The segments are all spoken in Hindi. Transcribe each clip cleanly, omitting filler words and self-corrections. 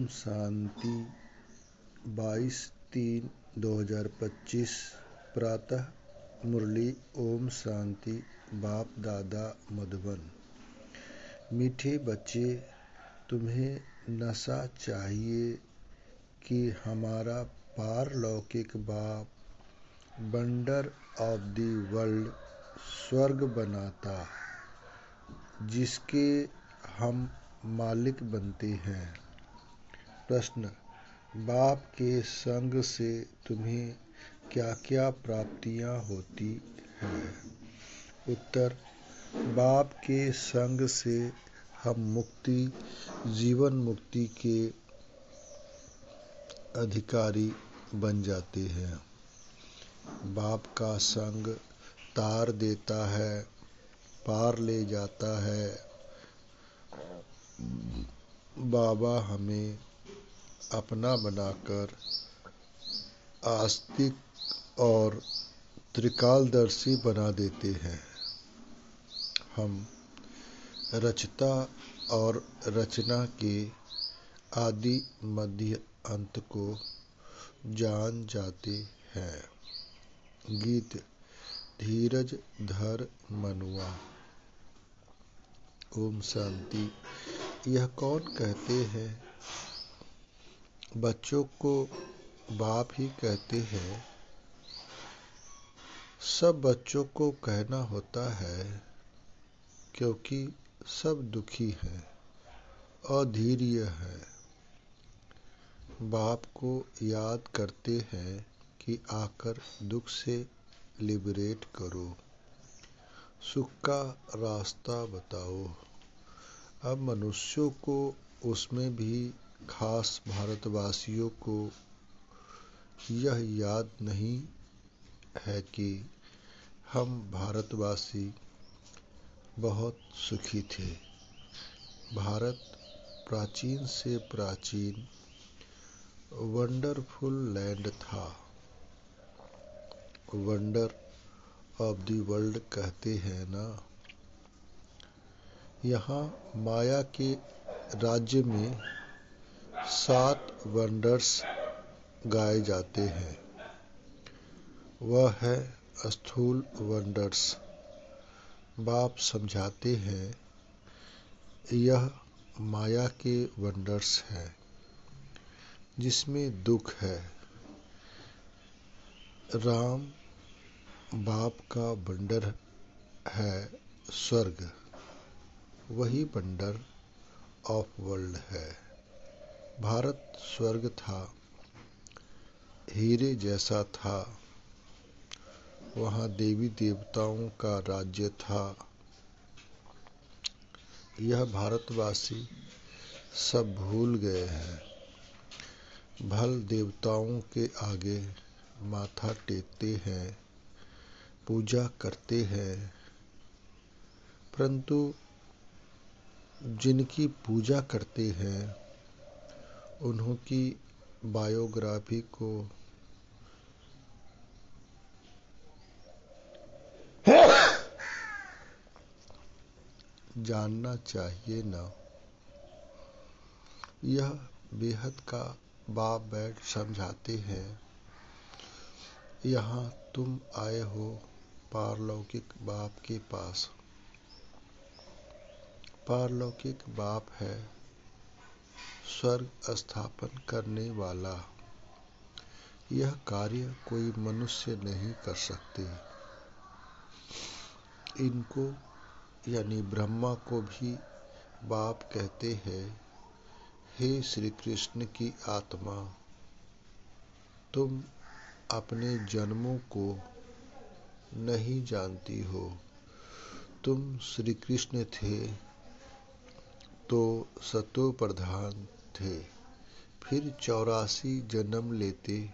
शांति 22/3/2025 प्रातः मुरली। ओम शांति। बाप दादा मधुबन। मीठे बच्चे, तुम्हें नशा चाहिए कि हमारा पारलौकिक बाप वंडर ऑफ द वर्ल्ड स्वर्ग बनाता, जिसके हम मालिक बनते हैं। प्रश्न: बाप के संग से तुम्हें क्या क्या प्राप्तियां होती हैं? उत्तर: बाप के संग से हम मुक्ति, जीवन मुक्ति के अधिकारी बन जाते हैं। बाप का संग तार देता है, पार ले जाता है। बाबा हमें अपना बनाकर आस्तिक और त्रिकालदर्शी बना देते हैं। हम रचता और रचना के आदि मध्य अंत को जान जाते हैं। गीत: धीरज धर मनुआ। ओम शांति। यह कौन कहते हैं? बच्चों को बाप ही कहते हैं। सब बच्चों को कहना होता है, क्योंकि सब दुखी हैं, अधीर्य हैं। बाप को याद करते हैं कि आकर दुख से लिबरेट करो, सुख का रास्ता बताओ। अब मनुष्यों को, उसमें भी खास भारतवासियों को यह याद नहीं है कि हम भारतवासी बहुत सुखी थे। भारत प्राचीन से प्राचीन वंडरफुल लैंड था। वंडर ऑफ द वर्ल्ड कहते हैं ना। यहाँ माया के राज्य में 7 वंडर्स गाए जाते हैं। वह है स्थूल वंडर्स। बाप समझाते हैं, यह माया के वंडर्स हैं, जिसमें दुख है। राम बाप का वंडर है स्वर्ग, वही वंडर ऑफ वर्ल्ड है। भारत स्वर्ग था, हीरे जैसा था। वहाँ देवी देवताओं का राज्य था। यह भारतवासी सब भूल गए हैं। भल देवताओं के आगे माथा टेकते हैं, पूजा करते हैं, परंतु जिनकी पूजा करते हैं उन्हों की बायोग्राफी को जानना चाहिए ना। यह बेहद का बाप बैठ समझाते हैं। यहाँ तुम आए हो पारलौकिक बाप के पास। पारलौकिक बाप है स्वर्ग स्थापन करने वाला। यह कार्य कोई मनुष्य नहीं कर सकते। इनको यानी ब्रह्मा को भी बाप कहते हैं, हे श्री कृष्ण की आत्मा, तुम अपने जन्मों को नहीं जानती हो। तुम श्री कृष्ण थे तो सतो प्रधान थे, फिर 84 जन्म लेते,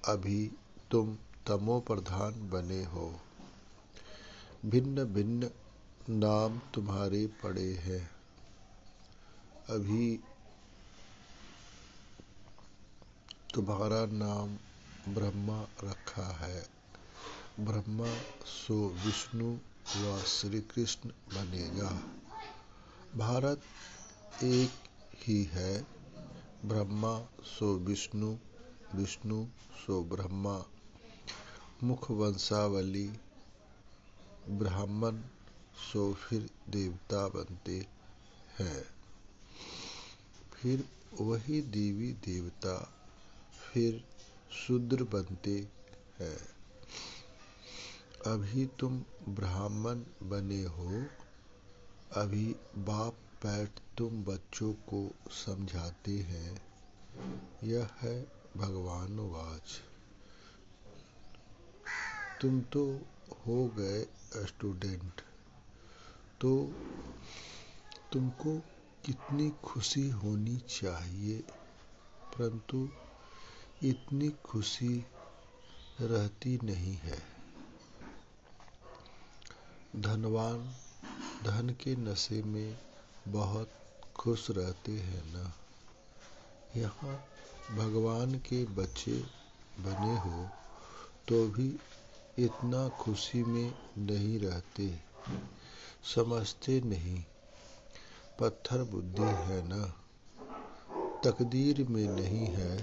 अभी तुम तमो प्रधान बने हो। भिन्न भिन्न नाम तुम्हारे पड़े हैं। अभी तुम्हारा नाम ब्रह्मा रखा है। ब्रह्मा सो विष्णु व श्री कृष्ण बनेगा। भारत एक ही है। ब्रह्मा सो विष्णु, विष्णु सो ब्रह्मा। मुख वंशावली ब्राह्मण सो फिर देवता बनते हैं। फिर वही देवी देवता फिर शूद्र बनते हैं। अभी तुम ब्राह्मण बने हो, अभी बाप बैठ तुम बच्चों को समझाते हैं। यह है भगवान वाच। तुम तो हो गए स्टूडेंट, तो तुमको कितनी खुशी होनी चाहिए, परंतु इतनी खुशी रहती नहीं है। धनवान धन के नशे में बहुत खुश रहते हैं ना। यहाँ भगवान के बच्चे बने हो तो भी इतना खुशी में नहीं रहते, समझते नहीं। पत्थर बुद्धि है ना, तकदीर में नहीं है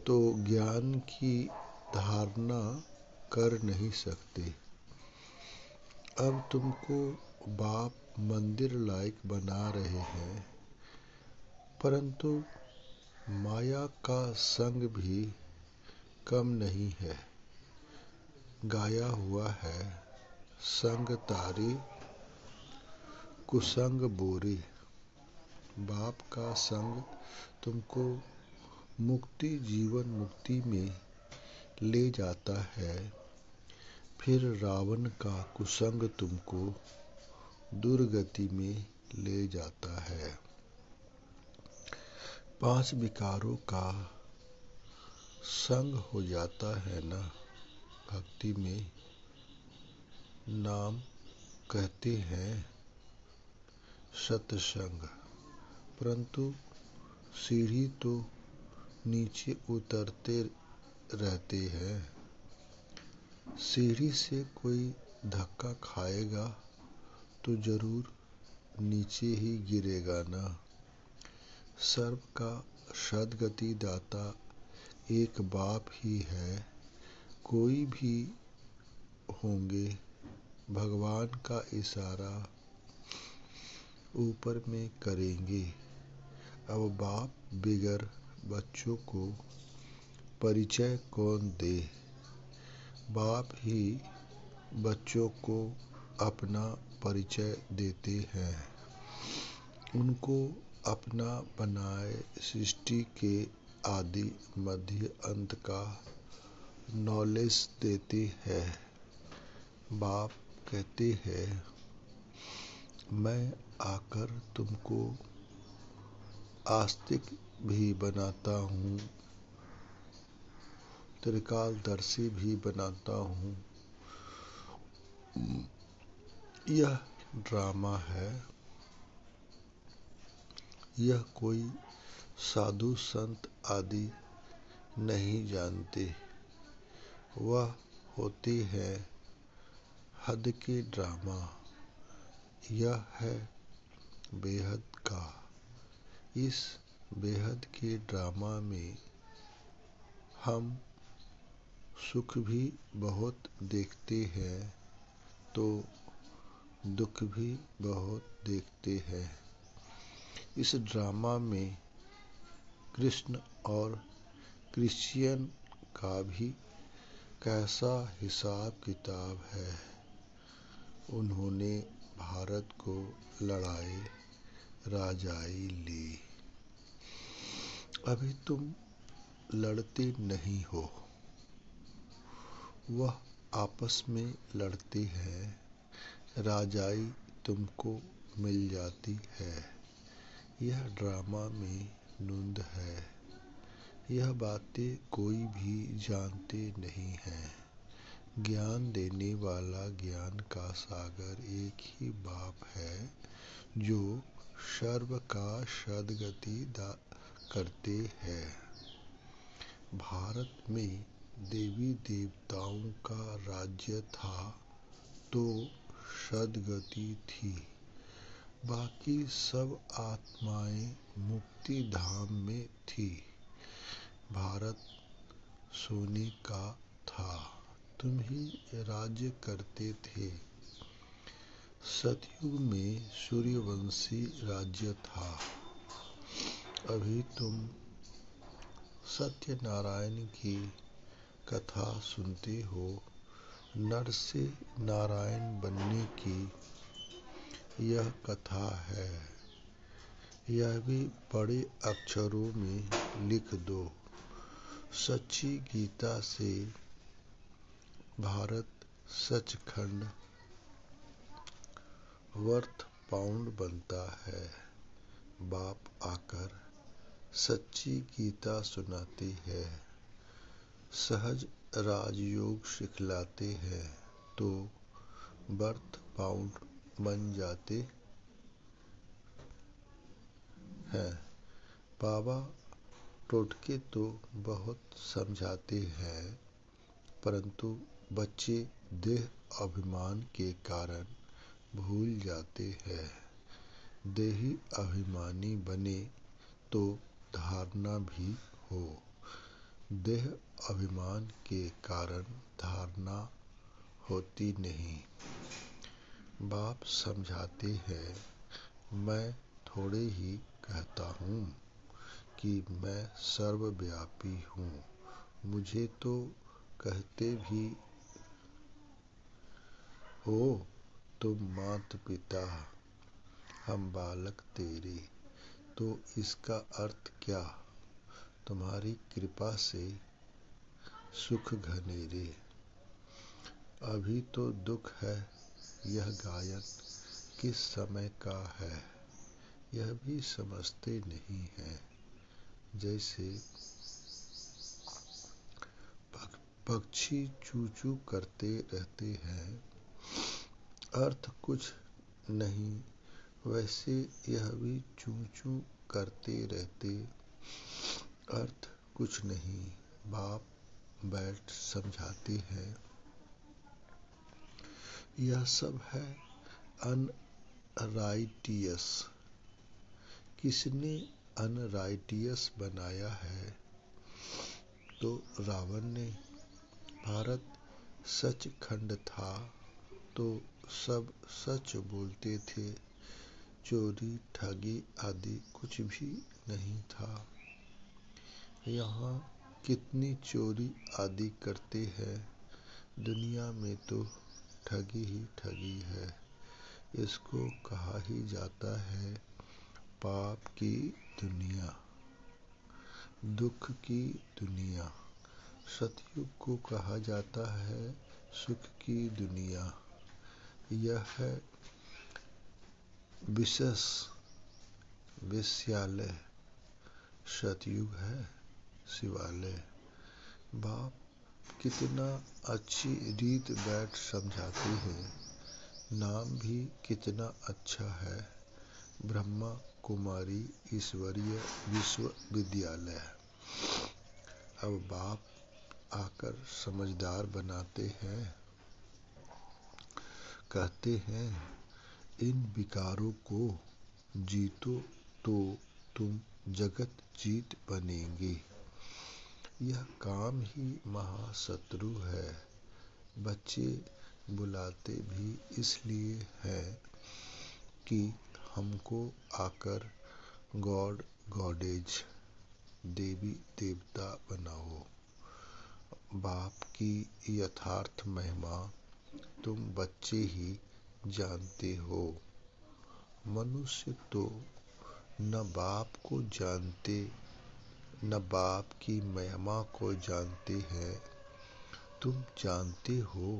तो ज्ञान की धारणा कर नहीं सकते। अब तुमको बाप मंदिर लायक बना रहे हैं, परंतु माया का संग भी कम नहीं है। गाया हुआ है, संग तारी कुसंग बोरी। बाप का संग तुमको मुक्ति जीवन मुक्ति में ले जाता है, फिर रावण का कुसंग तुमको दुर्गति में ले जाता है। 5 विकारों का संग हो जाता है ना भक्ति में। नाम कहते हैं सत्संग, परंतु सीढ़ी तो नीचे उतरते रहते हैं। सीढ़ी से कोई धक्का खाएगा तो जरूर नीचे ही गिरेगा ना। सर्व का सद्गति दाता एक बाप ही है। कोई भी होंगे, भगवान का इशारा ऊपर में करेंगे। अब बाप बिगर बच्चों को परिचय कौन दे। बाप ही बच्चों को अपना परिचय देते हैं। उनको अपना बनाए सृष्टि के आदि मध्य अंत का नॉलेज देते हैं। बाप कहते हैं, मैं आकर तुमको आस्तिक भी बनाता हूँ, त्रिकालदर्शी भी बनाता हूँ। यह ड्रामा है। यह कोई साधु संत आदि नहीं जानते। वह होते हैं हद के ड्रामा। यह है बेहद का। इस बेहद के ड्रामा में हम सुख भी बहुत देखते हैं तो दुख भी बहुत देखते हैं। इस ड्रामा में कृष्ण और क्रिश्चियन का भी कैसा हिसाब किताब है। उन्होंने भारत को लड़ाई राजाई ली। अभी तुम लड़ते नहीं हो, वह आपस में लड़ते हैं। राजाई तुमको मिल जाती है। यह ड्रामा में नूंद है। यह बातें कोई भी जानते नहीं हैं। ज्ञान देने वाला ज्ञान का सागर एक ही बाप है जो सर्व का सद्गति करते हैं। भारत में देवी देवताओं का राज्य था तो सद्गति थी। बाकी सब आत्माएं मुक्त मुक्ति धाम में थी। भारत सोने का था, तुम ही राज्य करते थे। सतयुग में सूर्यवंशी राज्य था। अभी तुम सत्यनारायण की कथा सुनते हो। नर से नारायण बनने की यह कथा है। यह भी बड़े अक्षरों में लिख दो। सच्ची गीता से भारत सचखंड वर्थ पाउंड बनता है। बाप आकर सच्ची गीता सुनाते हैं, सहज राजयोग सिखलाते हैं, तो बर्थ पाउंड बन जाते हैं। बाबा टोटके तो बहुत समझाते हैं, परंतु बच्चे देह अभिमान के कारण भूल जाते हैं। देही अभिमानी बने तो धारणा भी हो। देह अभिमान के कारण धारणा होती नहीं। बाप समझाते हैं, मैं थोड़े ही कहता हूँ कि मैं सर्वव्यापी हूँ। मुझे तो कहते भी हो तुम माता पिता, हम बालक तेरे, तो इसका अर्थ क्या? तुम्हारी कृपा से सुख घनेरे। अभी तो दुख है, यह गायन किस समय का है, यह भी समझते नहीं हैं। जैसे पक्षी चू चू करते रहते हैं, अर्थ कुछ नहीं, वैसे यह भी चू चू करते रहते, अर्थ कुछ नहीं। बाप बैठ समझाते हैं, यह सब है अनराइटियस। किसने अनराइटियस बनाया है? तो रावण ने। भारत सचखंड था तो सब सच बोलते थे। चोरी ठगी आदि कुछ भी नहीं था। यहाँ कितनी चोरी आदि करते हैं। दुनिया में तो ठगी ही ठगी है। इसको कहा ही जाता है पाप की दुनिया, दुख की दुनिया। सतयुग को कहा जाता है सुख की दुनिया। यह है विशेष विश्यालय, सतयुग है शिवालय। बाप कितना अच्छी रीत बैठ समझाते हैं। नाम भी कितना अच्छा है, ब्रह्मा कुमारी ईश्वरीय विश्वविद्यालय। अब बाप आकर समझदार बनाते हैं, कहते हैं इन विकारों को जीतो तो तुम जगत जीत बनेंगे। यह काम ही महाशत्रु है। बच्चे बुलाते भी इसलिए हैं कि हमको आकर गॉड गॉडेज, देवी देवता बनाओ। बाप की यथार्थ महिमा तुम बच्चे ही जानते हो। मनुष्य तो न बाप को जानते, न बाप की महिमा को जानते हैं। तुम जानते हो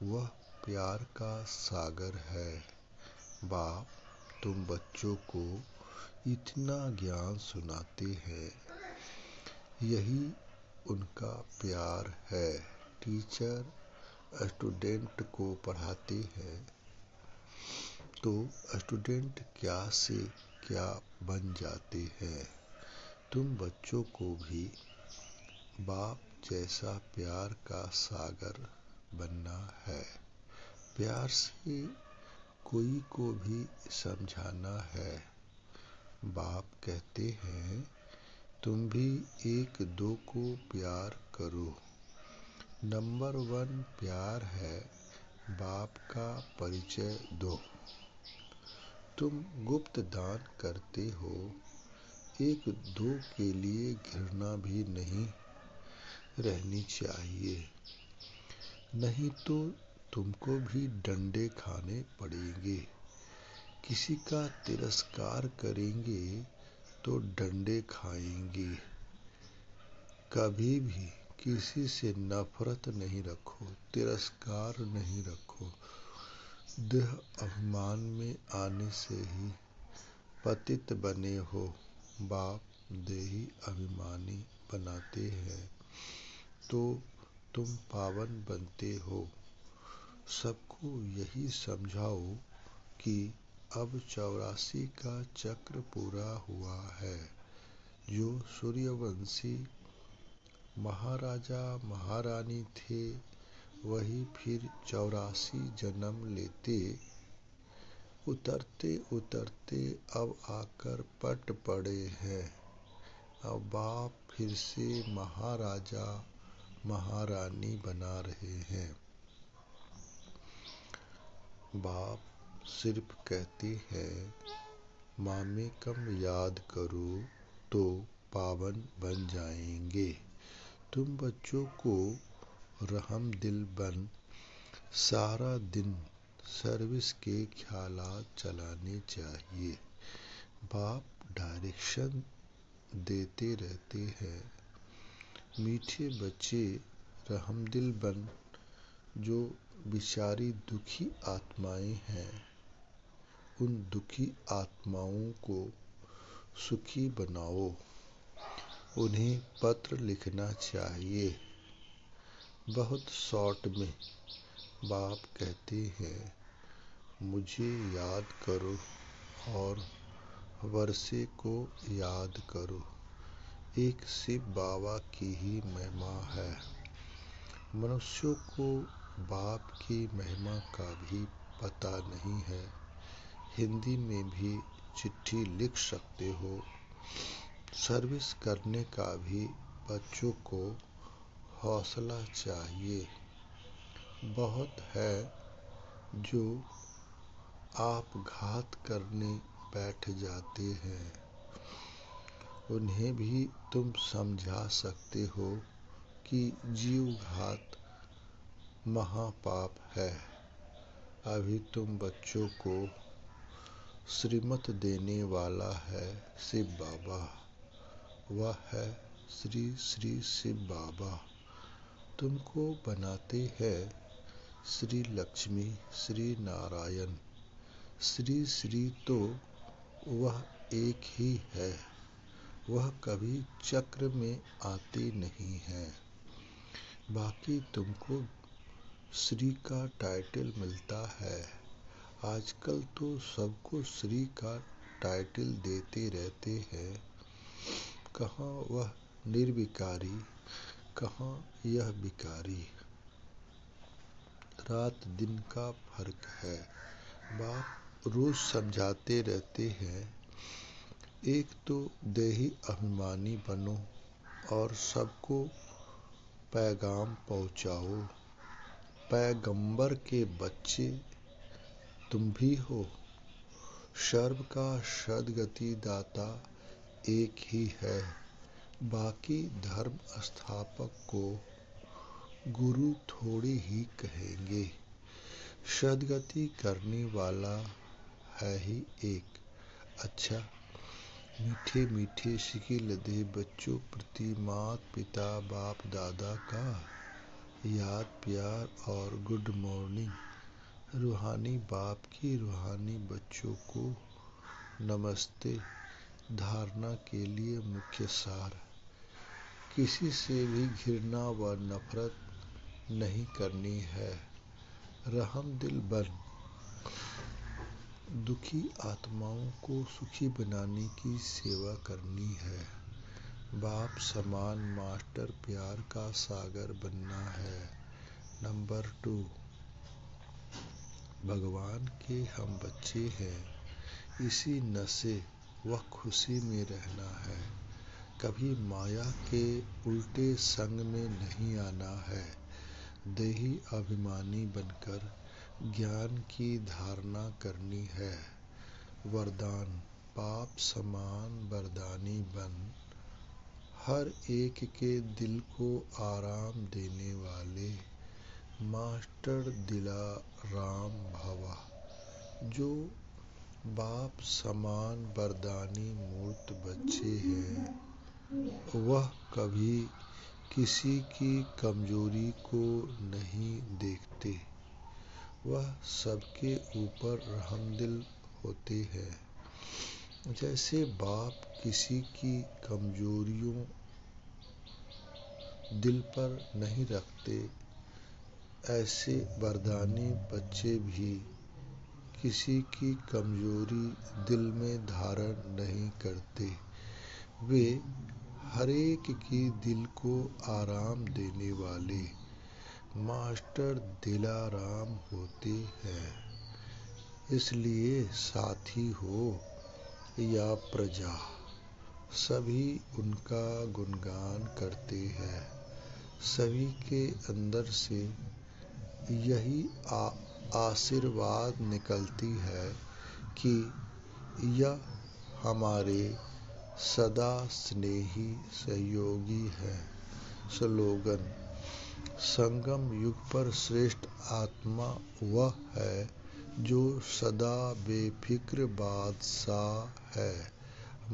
वह प्यार का सागर है। बाप तुम बच्चों को इतना ज्ञान सुनाते हैं, यही उनका प्यार है। टीचर स्टूडेंट को पढ़ाते हैं तो स्टूडेंट क्या से क्या बन जाते हैं। तुम बच्चों को भी बाप जैसा प्यार का सागर बनना है। प्यार से कोई को भी समझाना है। बाप कहते हैं तुम भी एक दो को प्यार करो। नंबर 1 प्यार है, बाप का परिचय दो। तुम गुप्त दान करते हो, एक दो के लिए घृणा भी नहीं रहनी चाहिए, नहीं तो तुमको भी डंडे खाने पड़ेंगे। किसी का तिरस्कार करेंगे तो डंडे खाएंगे। कभी भी किसी से नफरत नहीं रखो, तिरस्कार नहीं रखो। देह अभिमान में आने से ही पतित बने हो। बाप देही अभिमानी बनाते हैं तो तुम पावन बनते हो। सबको यही समझाओ कि अब 84 का चक्र पूरा हुआ है। जो सूर्यवंशी महाराजा महारानी थे वही फिर 84 जन्म लेते। उतरते उतरते अब आकर पट पड़े हैं। अब बाप फिर से महाराजा महारानी बना रहे हैं। बाप सिर्फ कहते हैं मामेकम याद करो तो पावन बन जाएंगे। तुम बच्चों को रहमदिल बन सारा दिन सर्विस के ख्यालात चलाने चाहिए। बाप डायरेक्शन देते रहते हैं। मीठे बच्चे रहमदिल बन जो बेचारी दुखी आत्माएं हैं, उन दुखी आत्माओं को सुखी बनाओ। उन्हें पत्र लिखना चाहिए। बहुत शॉर्ट में बाप कहते हैं मुझे याद करो और वर्षे को याद करो। एक शिव बाबा की ही महिमा है। मनुष्यों को बाप की महिमा का भी पता नहीं है। हिंदी में भी चिट्ठी लिख सकते हो। सर्विस करने का भी बच्चों को हौसला चाहिए। बहुत है जो आपघात करने बैठ जाते हैं, उन्हें भी तुम समझा सकते हो कि जीवघात महापाप है। अभी तुम बच्चों को श्रीमत देने वाला है शिव बाबा। वह है श्री श्री शिव बाबा। तुमको बनाते हैं श्री लक्ष्मी श्री नारायण। श्री श्री तो वह एक ही है, वह कभी चक्र में आते नहीं हैं। बाकी तुमको श्री का टाइटल मिलता है। आजकल तो सबको श्री का टाइटल देते रहते हैं। कहाँ वह निर्विकारी, कहाँ यह विकारी। रात दिन का फर्क है। बाप रोज समझाते रहते हैं एक तो देही अभिमानी बनो और सबको पैगाम पहुँचाओ। पैगंबर के बच्चे तुम भी हो। सर्व का सद्गति दाता एक ही है। बाकी धर्म स्थापक को गुरु थोड़ी ही कहेंगे। सद्गति करने वाला है ही एक। अच्छा, मीठे मीठे शिकिल दे बच्चों प्रति मात पिता बाप दादा का याद प्यार और गुड मॉर्निंग। रूहानी बाप की रूहानी बच्चों को नमस्ते। धारणा के लिए मुख्य सार, किसी से भी घृणा व नफरत नहीं करनी है। रहमदिल बन दुखी आत्माओं को सुखी बनाने की सेवा करनी है। बाप समान मास्टर प्यार का सागर बनना है। नंबर 2, भगवान के हम बच्चे हैं। इसी नशे वह खुशी में रहना है। कभी माया के उल्टे संग में नहीं आना है। देही अभिमानी बनकर ज्ञान की धारणा करनी है। वरदान: बाप समान वरदानी बन, हर एक के दिल को आराम देने वाले। मास्टर दिलाराम भवा। जो बाप समान वरदानी मूर्त बच्चे हैं, वह कभी किसी की कमजोरी को नहीं देखते। वह सबके ऊपर रहमदिल होते हैं। जैसे बाप किसी की कमजोरियों दिल पर नहीं रखते, ऐसे वरदानी बच्चे भी किसी की कमजोरी दिल में धारण नहीं करते। वे हरेक की दिल को आराम देने वाले मास्टर दिलाराम होते हैं। इसलिए साथी हो या प्रजा, सभी उनका गुणगान करते हैं। सभी के अंदर से यही आशीर्वाद निकलती है कि यह हमारे सदा स्नेही सहयोगी हैं। स्लोगन: संगम युग पर श्रेष्ठ आत्मा वह है जो सदा बेफिक्र बादशाह है।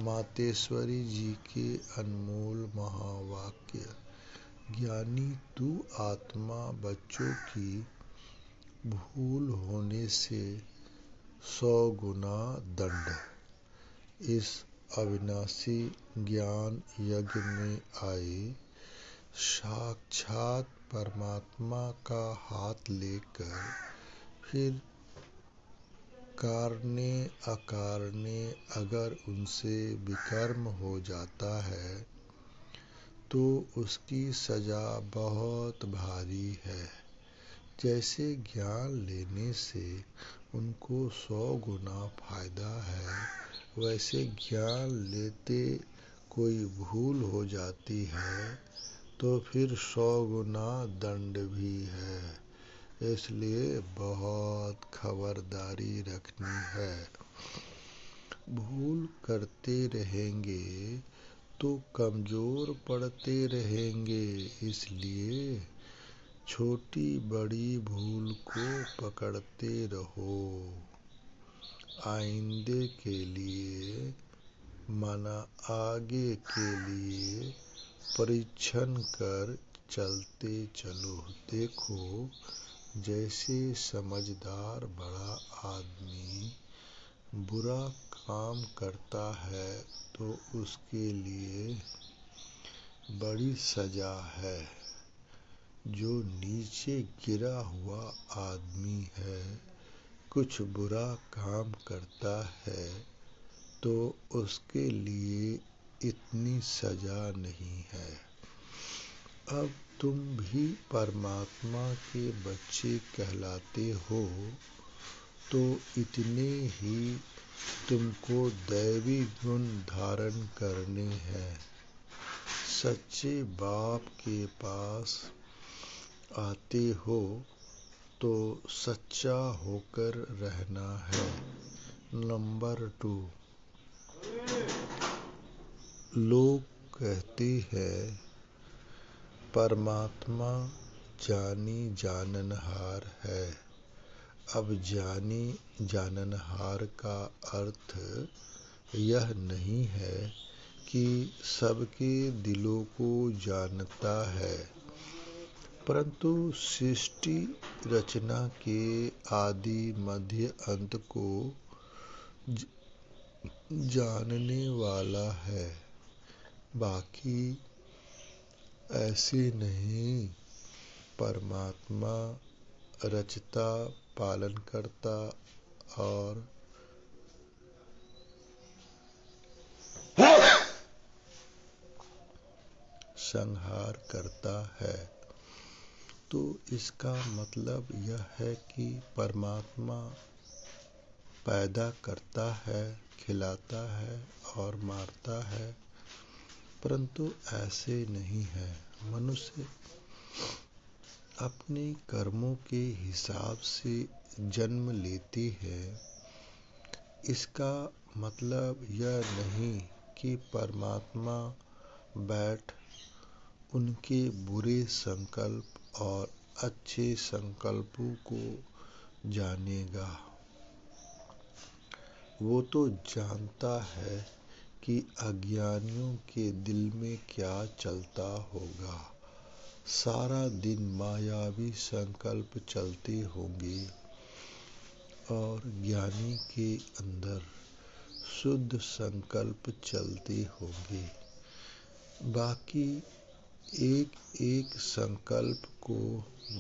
मातेश्वरी जी के अनमोल महावाक्य। ज्ञानी तू आत्मा बच्चों की भूल होने से 100 गुना दंड। इस अविनाशी ज्ञान यज्ञ में आए साक्षात परमात्मा का हाथ लेकर फिर कारणे अकारणे अगर उनसे विकर्म हो जाता है तो उसकी सजा बहुत भारी है। जैसे ज्ञान लेने से उनको 100 गुना फायदा है, वैसे ज्ञान लेते कोई भूल हो जाती है तो फिर 100 गुना दंड भी है। इसलिए बहुत खबरदारी रखनी है। भूल करते रहेंगे तो कमजोर पड़ते रहेंगे। इसलिए छोटी बड़ी भूल को पकड़ते रहो। आइंदे के लिए माना आगे के लिए परीक्षण कर चलते चलो। देखो, जैसे समझदार बड़ा आदमी बुरा काम करता है तो उसके लिए बड़ी सजा है। जो नीचे गिरा हुआ आदमी है, कुछ बुरा काम करता है तो उसके लिए इतनी सजा नहीं है। अब तुम भी परमात्मा के बच्चे कहलाते हो तो इतने ही तुमको दैवी गुण धारण करने हैं। सच्चे बाप के पास आते हो तो सच्चा होकर रहना है। नंबर 2, लोग कहते हैं परमात्मा जानी जाननहार है। अब जानी जाननहार का अर्थ यह नहीं है कि सबके दिलों को जानता है, परंतु सृष्टि रचना के आदि मध्य अंत को जानने वाला है। बाकी ऐसे नहीं। परमात्मा रचता, पालन करता और संहार करता है। तो इसका मतलब यह है कि परमात्मा पैदा करता है, खिलाता है और मारता है, परंतु ऐसे नहीं है। मनुष्य अपने कर्मों के हिसाब से जन्म लेते हैं। इसका मतलब यह नहीं कि परमात्मा बैठ उनके बुरे संकल्प और अच्छे संकल्पों को जानेगा। वो तो जानता है कि अज्ञानियों के दिल में क्या चलता होगा। सारा दिन मायावी संकल्प चलते होंगे और ज्ञानी के अंदर शुद्ध संकल्प चलते होंगे। बाकी एक एक संकल्प को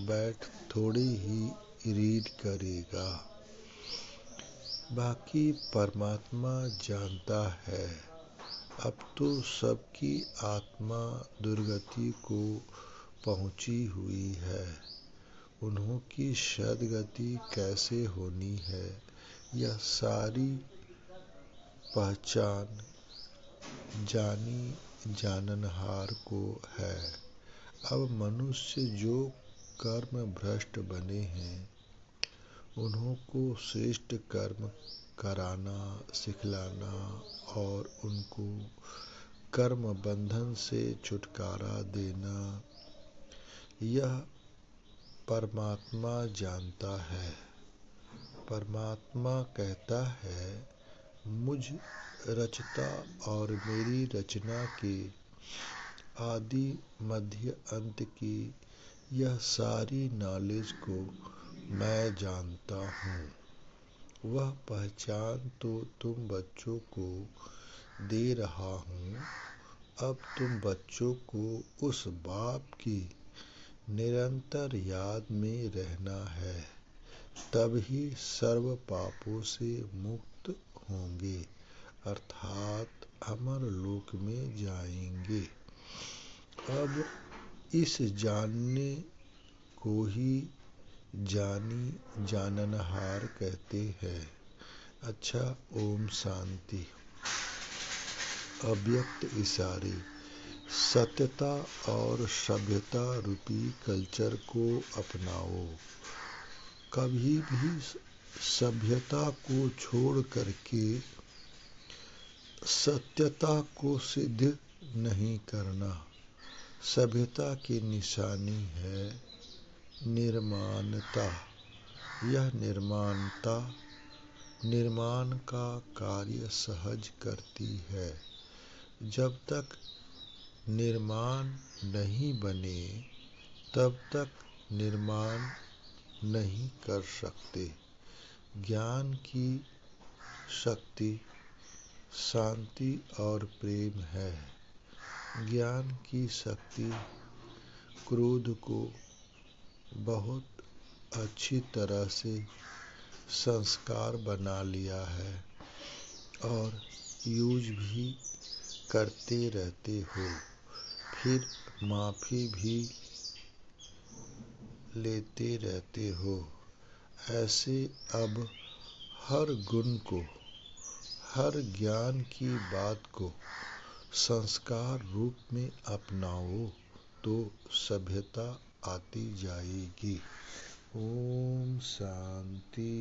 बैठ थोड़ी ही रीड करेगा। बाकी परमात्मा जानता है। अब तो सबकी आत्मा दुर्गति को पहुंची हुई है। उन्हों की सद्गति कैसे होनी है, यह सारी पहचान जानी जाननहार को है। अब मनुष्य जो कर्म भ्रष्ट बने हैं, उन्हों को श्रेष्ठ कर्म कराना, सिखलाना और उनको कर्म बंधन से छुटकारा देना, यह परमात्मा जानता है। परमात्मा कहता है, मुझ रचता और मेरी रचना के आदि मध्य अंत की यह सारी नॉलेज को मैं जानता हूँ। वह पहचान तो तुम बच्चों को दे रहा हूँ। अब तुम बच्चों को उस बाप की निरंतर याद में रहना है, तभी सर्व पापों से मुक्त होंगे, अर्थात अमर लोक में जाएंगे। अब इस जानने को ही जानी जाननहार कहते हैं। अच्छा, ओम शांति। अव्यक्त इशारे। सत्यता और सभ्यता रूपी कल्चर को अपनाओ। कभी भी सभ्यता को छोड़ करके सत्यता को सिद्ध नहीं करना। सभ्यता की निशानी है निर्माणता। यह निर्माणता निर्माण का कार्य सहज करती है। जब तक निर्माण नहीं बने, तब तक निर्माण नहीं कर सकते। ज्ञान की शक्ति शांति और प्रेम है। ज्ञान की शक्ति क्रोध को बहुत अच्छी तरह से संस्कार बना लिया है और यूज भी करते रहते हो, फिर माफी भी लेते रहते हो। ऐसे अब हर गुण को, हर ज्ञान की बात को संस्कार रूप में अपनाओ तो सभ्यता आती जाएगी। ओम शांति।